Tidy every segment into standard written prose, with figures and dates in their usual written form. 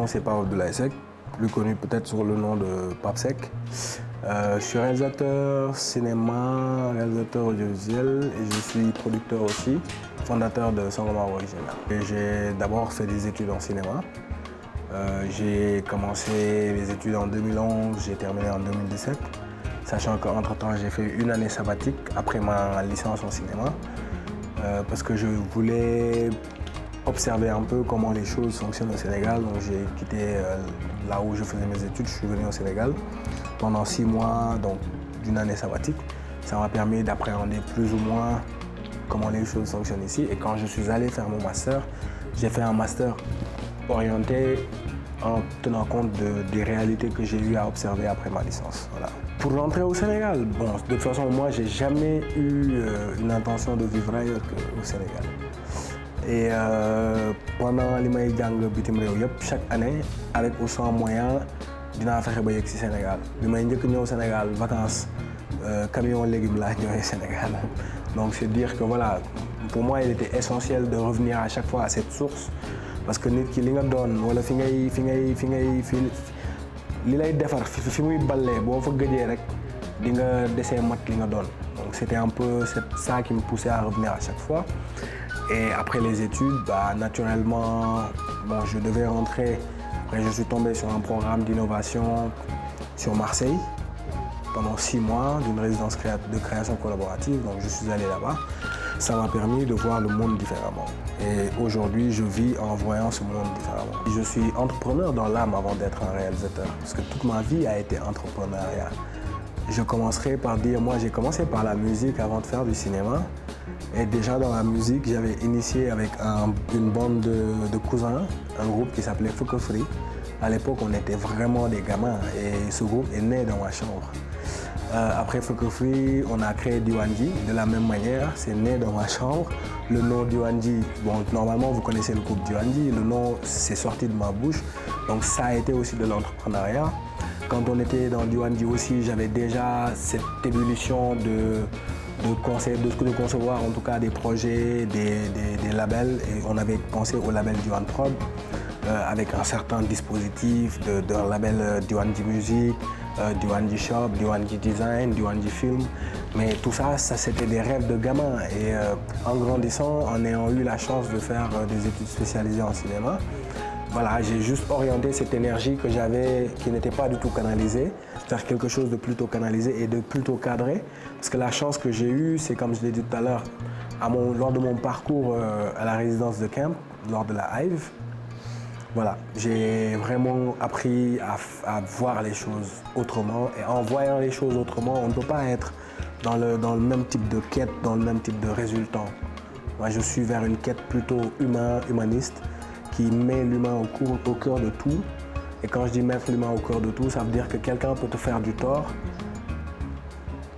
nom c'est Pape Abdoulaye Seck, plus connu peut-être sur le nom de Pape Seck. Je suis réalisateur cinéma, réalisateur audiovisuel et je suis producteur aussi, fondateur de Sangomar Original. J'ai d'abord fait des études en cinéma. J'ai commencé les études en 2011, j'ai terminé en 2017, sachant qu'entre-temps j'ai fait une année sabbatique après ma licence en cinéma parce que je voulais observer un peu comment les choses fonctionnent au Sénégal. Donc j'ai quitté là où je faisais mes études, je suis venu au Sénégal pendant 6 mois d'une année sabbatique. Ça m'a permis d'appréhender plus ou moins comment les choses fonctionnent ici. Et quand je suis allé faire mon master, j'ai fait un master orienté en tenant compte des réalités que j'ai eu à observer après ma licence. Voilà. Pour rentrer au Sénégal, bon, de toute façon, moi, j'ai jamais eu une intention de vivre ailleurs qu'au Sénégal. Et pendant les mois chaque année, avec ou sans moyens, je suis venu au Sénégal. Je suis venu au Sénégal, vacances, camion légumes là, au Sénégal. Donc c'est dire que voilà, pour moi, il était essentiel de revenir à chaque fois à cette source. Parce que nit ki li nga doon wala fi li lay defar fi muy ballee boo fa gëjee rek di nga desee mat li nga doon. Donc c'était un peu ça qui me poussait à revenir à chaque fois. Et après les études, naturellement, bon, je devais rentrer. Après, je suis tombé sur un programme d'innovation sur Marseille pendant 6 mois d'une résidence de création collaborative. Donc je suis allé là-bas. Ça m'a permis de voir le monde différemment. Et aujourd'hui, je vis en voyant ce monde différemment. Je suis entrepreneur dans l'âme avant d'être un réalisateur, parce que toute ma vie a été entrepreneuriat. Je commencerai par dire, moi j'ai commencé par la musique avant de faire du cinéma. Et déjà dans la musique, j'avais initié avec une bande de cousins, un groupe qui s'appelait Foko Free. À l'époque, on était vraiment des gamins et ce groupe est né dans ma chambre. Après Foko Free, on a créé Diwanji de la même manière, c'est né dans ma chambre. Le nom Diwanji, bon, normalement vous connaissez le groupe Diwanji, le nom c'est sorti de ma bouche, donc ça a été aussi de l'entrepreneuriat. Quand on était dans Diwanji aussi, j'avais déjà cette ébullition de concevoir en tout cas des projets, des labels, et on avait pensé au label Diwan Prod avec un certain dispositif de label Diwanji Music, Diwanji Shop, Diwanji Design, Diwanji Film. Mais tout ça, c'était des rêves de gamin. Et en grandissant, en ayant eu la chance de faire des études spécialisées en cinéma, voilà, j'ai juste orienté cette énergie que j'avais, qui n'était pas du tout canalisée, vers quelque chose de plutôt canalisé et de plutôt cadré. Parce que la chance que j'ai eue, c'est comme je l'ai dit tout à l'heure, lors de mon parcours à la résidence de camp, lors de la Hive, voilà, j'ai vraiment appris à voir les choses autrement. Et en voyant les choses autrement, on ne peut pas être dans le même type de quête, dans le même type de résultat. Moi, je suis vers une quête plutôt humaniste, qui met l'humain au cœur de tout. Et quand je dis mettre l'humain au cœur de tout, ça veut dire que quelqu'un peut te faire du tort.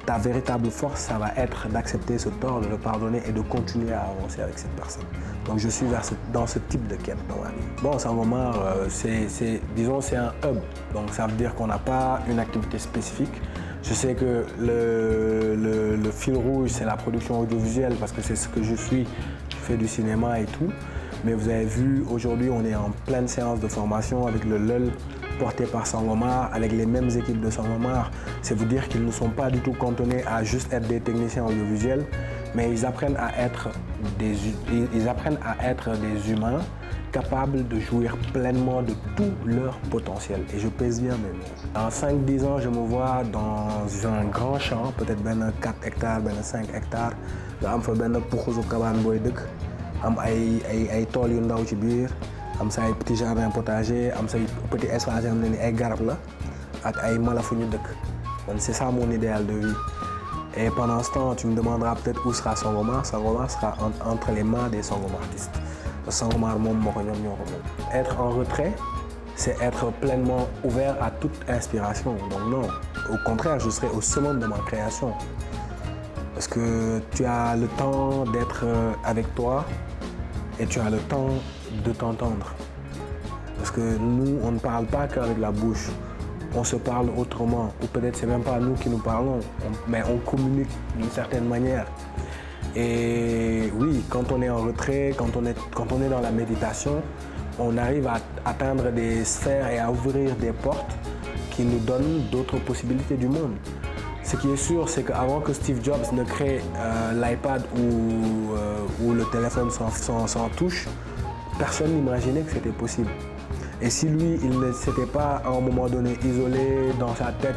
Ta véritable force, ça va être d'accepter ce tort, de le pardonner et de continuer à avancer avec cette personne. Donc je suis dans ce type de quête dans ma vie. Bon, Sangomar, disons, c'est un hub. Donc ça veut dire qu'on n'a pas une activité spécifique. Je sais que le fil rouge, c'est la production audiovisuelle parce que c'est ce que je suis. Je fais du cinéma et tout. Mais vous avez vu, aujourd'hui, on est en pleine séance de formation avec le LUL porté par Sangomar, avec les mêmes équipes de Sangomar. C'est vous dire qu'ils ne sont pas du tout cantonnés à juste être des techniciens audiovisuels, mais ils apprennent à être des humains capables de jouir pleinement de tout leur potentiel. Et je pèse bien mes mots. Dans 5-10 ans, je me vois dans un grand champ, peut-être 4 hectares, 5 hectares. Je am ay tool yu ndaw ci biir am say petit jardin potager am say petit espace am ne ni ay garab la ak ay mala fu ñu dëkk man c'est ça mon idéal de vie. Et pendant ce temps tu me demanderas peut-être où sera Sangomar. Sangomar sera entre les mains des sangomartistes. Sangomar moom moo ko ñoom ñoo ko moom. Être en retrait, c'est être pleinement ouvert à toute inspiration. Donc non, au contraire, je serai au summum de ma création. Parce que tu as le temps d'être avec toi et tu as le temps de t'entendre. Parce que nous, on ne parle pas qu'avec la bouche, on se parle autrement. Ou peut-être c'est même pas nous qui nous parlons, mais on communique d'une certaine manière. Et oui, quand on est en retrait, quand on est dans la méditation, on arrive à atteindre des sphères et à ouvrir des portes qui nous donnent d'autres possibilités du monde. Ce qui est sûr, c'est qu'avant que Steve Jobs ne crée l'iPad ou le téléphone sans touche, personne n'imaginait que c'était possible. Et si lui, il ne s'était pas à un moment donné isolé dans sa tête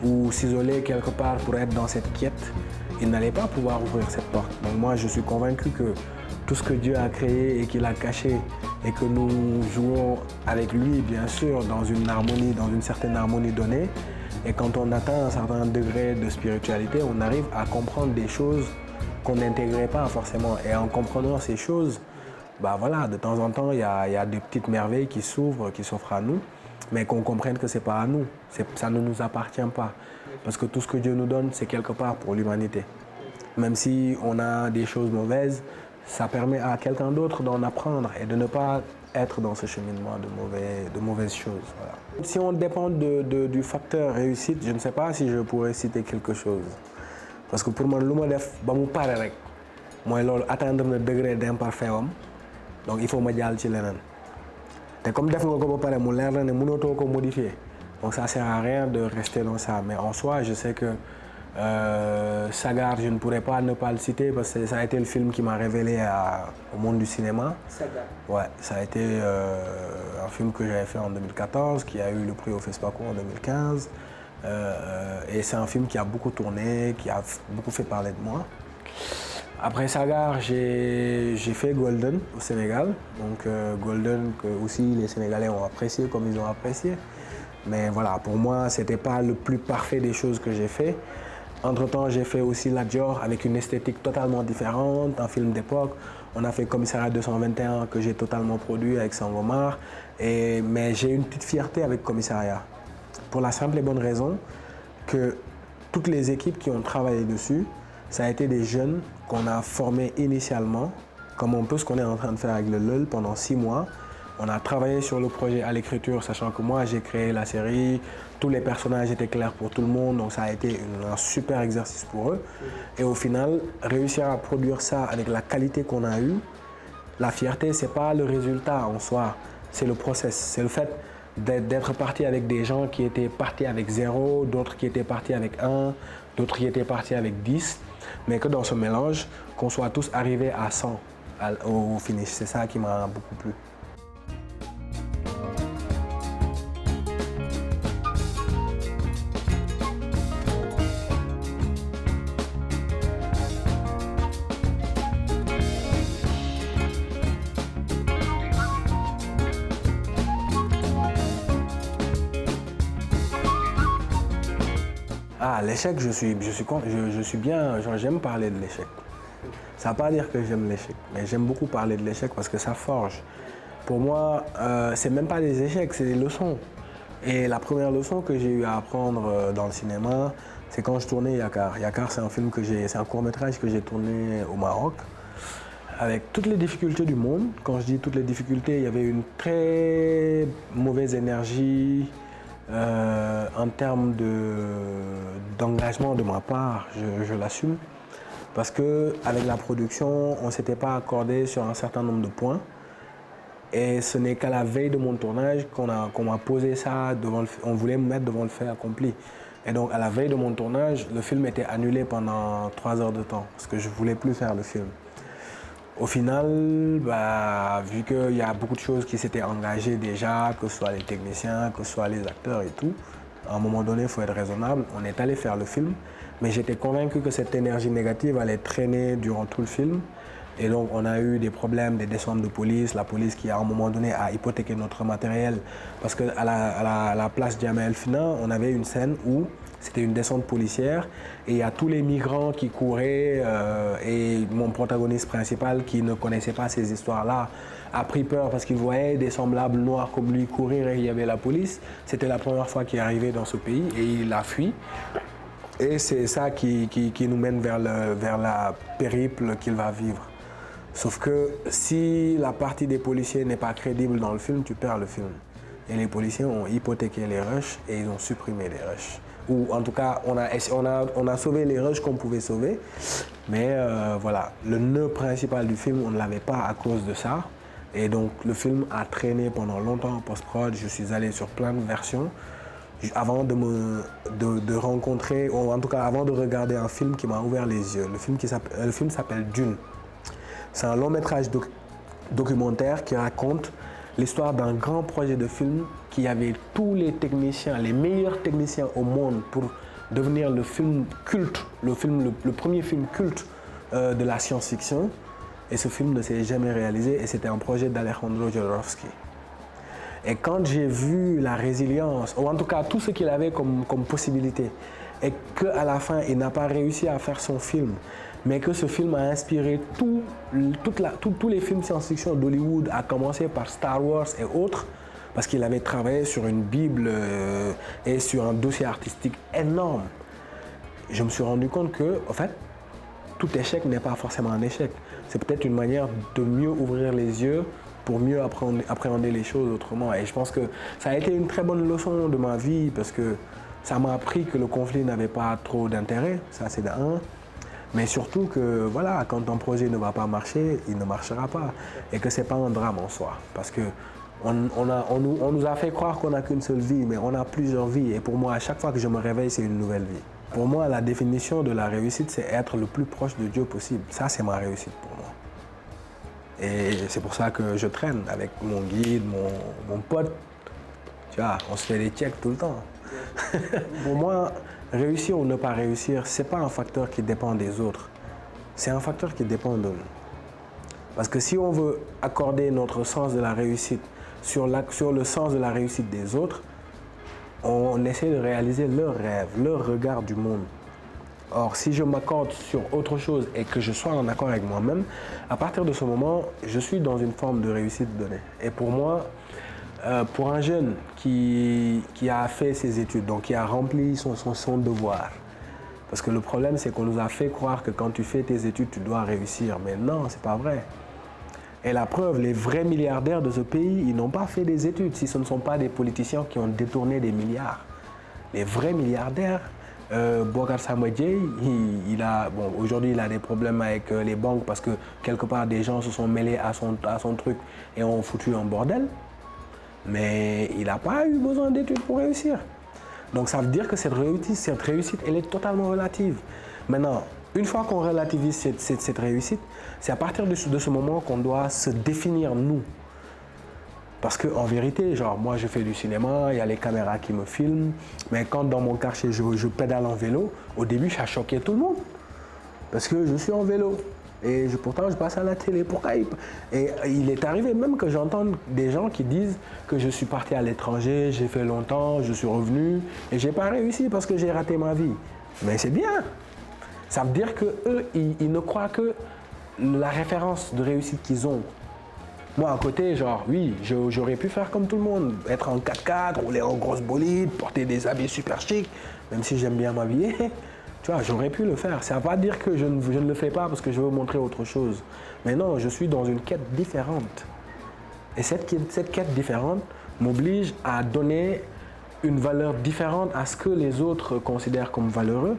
ou s'isoler quelque part pour être dans cette quête, il n'allait pas pouvoir ouvrir cette porte. Donc moi, je suis convaincu que tout ce que Dieu a créé et qu'il a caché et que nous jouons avec lui, bien sûr, dans une harmonie, dans une certaine harmonie donnée. Et quand on atteint un certain degré de spiritualité, on arrive à comprendre des choses qu'on n'intégrait pas forcément. Et en comprenant ces choses, bah voilà, de temps en temps, il y a des petites merveilles qui s'ouvrent à nous, mais qu'on comprenne que ce n'est pas à nous, ça ne nous appartient pas. Parce que tout ce que Dieu nous donne, c'est quelque part pour l'humanité. Même si on a des choses mauvaises, ça permet à quelqu'un d'autre d'en apprendre et de ne pas être dans ce cheminement de mauvaises choses. Voilà. Si on dépend du facteur réussite, je ne sais pas si je pourrais citer quelque chose. Parce que pour moi, lu ma def ba mu pare rek mooy loolu atteindre le degré d'imparfait am, donc il faut ma jàll ci leneen. Et comme def nga ko ba pare mu leer na ne mënatoo ko modifier, donc ça sert à rien de rester dans ça. Mais en soi, je sais que Sagar, je ne pourrais pas ne pas le citer parce que ça a été le film qui m'a révélé au monde du cinéma. Sagar. Ouais, ça a été un film que j'avais fait en 2014, qui a eu le prix au FESPACO en 2015. Et c'est un film qui a beaucoup tourné, qui a beaucoup fait parler de moi. Après Sagar, j'ai fait Golden au Sénégal. Donc Golden, que aussi les Sénégalais ont apprécié comme ils ont apprécié. Mais voilà, pour moi, ce n'était pas le plus parfait des choses que j'ai fait. Entre-temps, j'ai fait aussi La Dior avec une esthétique totalement différente, un film d'époque. On a fait Commissariat 221 que j'ai totalement produit avec Sangomar. Mais j'ai une petite fierté avec Commissariat. Pour la simple et bonne raison que toutes les équipes qui ont travaillé dessus, ça a été des jeunes qu'on a formés initialement, comme un peu ce qu'on est en train de faire avec le LOL pendant 6 mois. On a travaillé sur le projet à l'écriture, sachant que moi j'ai créé la série, tous les personnages étaient clairs pour tout le monde, donc ça a été un super exercice pour eux. Et au final, réussir à produire ça avec la qualité qu'on a eue, la fierté, c'est pas le résultat en soi, c'est le process, c'est le fait d'être parti avec des gens qui étaient partis avec 0, d'autres qui étaient partis avec 1, d'autres qui étaient partis avec 10, mais que dans ce mélange, qu'on soit tous arrivés à 100 au finish. C'est ça qui m'a beaucoup plu. Ah, l'échec, je suis bien, j'aime parler de l'échec. Ça ne veut pas dire que j'aime l'échec, mais j'aime beaucoup parler de l'échec parce que ça forge. Pour moi, c'est même pas des échecs, c'est des leçons. Et la première leçon que j'ai eu à apprendre dans le cinéma, c'est quand je tournais Yakar. Yakar, c'est un court-métrage que j'ai tourné au Maroc, avec toutes les difficultés du monde. Quand je dis toutes les difficultés, il y avait une très mauvaise énergie. En termes d'engagement de ma part, je l'assume. Parce qu'avec la production, on ne s'était pas accordé sur un certain nombre de points. Et ce n'est qu'à la veille de mon tournage qu'on m'a posé ça, on voulait me mettre devant le fait accompli. Et donc à la veille de mon tournage, le film était annulé pendant 3 heures de temps, parce que je ne voulais plus faire le film. Au final, vu qu'il y a beaucoup de choses qui s'étaient engagées déjà, que ce soit les techniciens, que ce soit les acteurs et tout, à un moment donné, il faut être raisonnable. On est allé faire le film, mais j'étais convaincu que cette énergie négative allait traîner durant tout le film. Et donc, on a eu des problèmes, des descentes de police, la police qui, à un moment donné, a hypothéqué notre matériel. Parce qu'à la place Djamel Elfina, on avait une scène où c'était une descente policière et il y a tous les migrants qui couraient et mon protagoniste principal qui ne connaissait pas ces histoires-là a pris peur parce qu'il voyait des semblables noirs comme lui courir et il y avait la police. C'était la première fois qu'il arrivait dans ce pays et il a fui. Et c'est ça qui nous mène vers la périple qu'il va vivre. Sauf que si la partie des policiers n'est pas crédible dans le film, tu perds le film. Et les policiers ont hypothéqué les rushs et ils ont supprimé les rushs. Ou en tout cas, on a sauvé les rushs qu'on pouvait sauver. Mais voilà, le nœud principal du film, on ne l'avait pas à cause de ça. Et donc le film a traîné pendant longtemps en post-prod. Je suis allé sur plein de versions avant de rencontrer, ou en tout cas avant de regarder un film qui m'a ouvert les yeux. Le film s'appelle Dune. C'est un long métrage documentaire qui raconte l'histoire d'un grand projet de film qui avait tous les techniciens, les meilleurs techniciens au monde pour devenir le film culte, le premier film culte de la science-fiction. Et ce film ne s'est jamais réalisé et c'était un projet d'Alejandro Jodorowsky. Et quand j'ai vu la résilience, ou en tout cas tout ce qu'il avait comme possibilité, et qu'à la fin il n'a pas réussi à faire son film, mais que ce film a inspiré tous les films science-fiction d'Hollywood, à commencer par Star Wars et autres, parce qu'il avait travaillé sur une Bible et sur un dossier artistique énorme. Je me suis rendu compte que, en fait, tout échec n'est pas forcément un échec. C'est peut-être une manière de mieux ouvrir les yeux pour mieux appréhender les choses autrement. Et je pense que ça a été une très bonne leçon de ma vie parce que ça m'a appris que le conflit n'avait pas trop d'intérêt, ça c'est d'un. Mais surtout que voilà, quand un projet ne va pas marcher, il ne marchera pas. Et que ce n'est pas un drame en soi. Parce que on nous a fait croire qu'on n'a qu'une seule vie, mais on a plusieurs vies. Et pour moi, à chaque fois que je me réveille, c'est une nouvelle vie. Pour moi, la définition de la réussite, c'est être le plus proche de Dieu possible. Ça, c'est ma réussite pour moi. Et c'est pour ça que je traîne avec mon guide, mon pote. Tu vois, on se fait des checks tout le temps. Pour moi, réussir ou ne pas réussir, ce n'est pas un facteur qui dépend des autres. C'est un facteur qui dépend de nous. Parce que si on veut accorder notre sens de la réussite sur le sens de la réussite des autres, on essaie de réaliser leurs rêves, leur regard du monde. Or, si je m'accorde sur autre chose et que je sois en accord avec moi-même, à partir de ce moment, je suis dans une forme de réussite donnée. Et pour moi, pour un jeune qui a fait ses études, donc qui a rempli son devoir, parce que le problème, c'est qu'on nous a fait croire que quand tu fais tes études, tu dois réussir. Mais non, c'est pas vrai. Et la preuve, les vrais milliardaires de ce pays, ils n'ont pas fait des études si ce ne sont pas des politiciens qui ont détourné des milliards. Les vrais milliardaires, Bocar Samba Dièye, aujourd'hui il a des problèmes avec les banques parce que quelque part des gens se sont mêlés à son truc et ont foutu un bordel. Mais il n'a pas eu besoin d'études pour réussir. Donc ça veut dire que cette réussite, elle est totalement relative. Maintenant, une fois qu'on relativise cette réussite, c'est à partir de ce moment qu'on doit se définir nous. Parce qu'en vérité, genre moi je fais du cinéma, il y a les caméras qui me filment, mais quand dans mon quartier je pédale en vélo, au début ça choquait tout le monde. Parce que je suis en vélo. Et pourtant je passe à la télé. Pourquoi Et il est arrivé même que j'entende des gens qui disent que je suis parti à l'étranger, j'ai fait longtemps, je suis revenu et j'ai pas réussi parce que j'ai raté ma vie. Mais c'est bien. Ça veut dire qu'eux, ils ne croient que la référence de réussite qu'ils ont. Moi, à côté, genre, oui, j'aurais pu faire comme tout le monde, être en 4x4, rouler en grosse bolide, porter des habits super chics, même si j'aime bien m'habiller. Tu vois, j'aurais pu le faire. Ça ne veut pas dire que je ne le fais pas parce que je veux montrer autre chose. Mais non, je suis dans une quête différente. Et cette quête différente m'oblige à donner une valeur différente à ce que les autres considèrent comme valeureux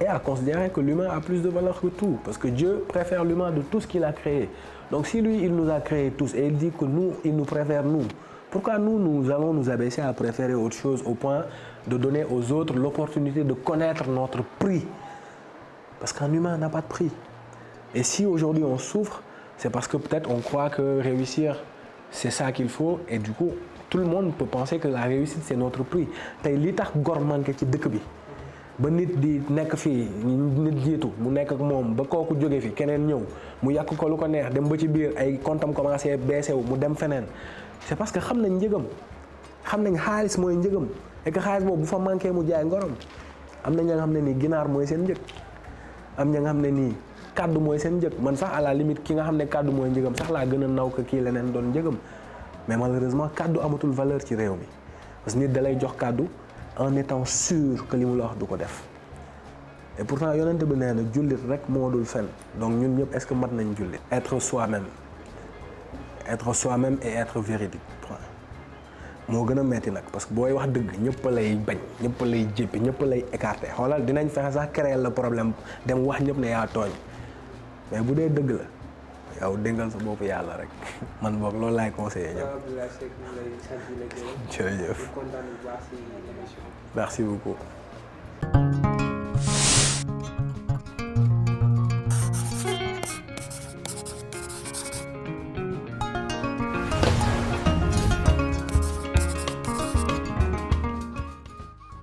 et à considérer que l'humain a plus de valeur que tout. Parce que Dieu préfère l'humain de tout ce qu'il a créé. Donc si lui, il nous a créés tous et il dit que nous, il nous préfère nous, pourquoi nous allons nous abaisser à préférer autre chose au point de donner aux autres l'opportunité de connaître notre prix? Parce qu'un humain n'a pas de prix. Et si aujourd'hui on souffre, c'est parce que peut-être on croit que réussir, c'est ça qu'il faut. Et du coup, tout le monde peut penser que la réussite, c'est notre prix. Tay li tax gor manqué ci dëkk bi ba nit di nekk fii nit jiitu mu nekk ak moom ba kooku jóge fi keneen ñëw mu yàq ko lu ko neex dem ba ci biir ay comptam commencé baissé wu mu dem feneen c'est parce que xam nañ njëgam xam nañ xaalis mooy njëgam et que xaalis boobu bu fa manqué mu jaay ngorom am na ña nga xam ne nii ginaar mooy seen njëg am ña nga xam ne nii kàddu mooy seen njëg man sax à la limite ki nga xam ne kàddu mooy njëgam sax laa gën a naw ko kii leneen doon njëgam mais malheureusement kàddu amatul valeur ci réew mi parce que nit da lay jox kàddu en étant sûr que li mu la wax du ko def et pourtant yonent bi nee na jullit rek moo dul fen donc ñun ñëpp est-ce que mat nañ jullit être soi-même et être véridique moo gën a metti nag parce que booy wax dëgg ñëpp lay bañ ñëpp lay jéppi ñëpp lay écarté xoolal dinañ fexe sax créer le problème dem wax ñëpp ne yaa tooñ mais bu dee dëgg la yow déngal sa bopp yàlla rek man boog loolu laay conseillé ñëpp. Abdoulaye Seck ñu lay sant di la gërëm. jërëjëf di kontaan bu baax si émission bi. merci beaucoup.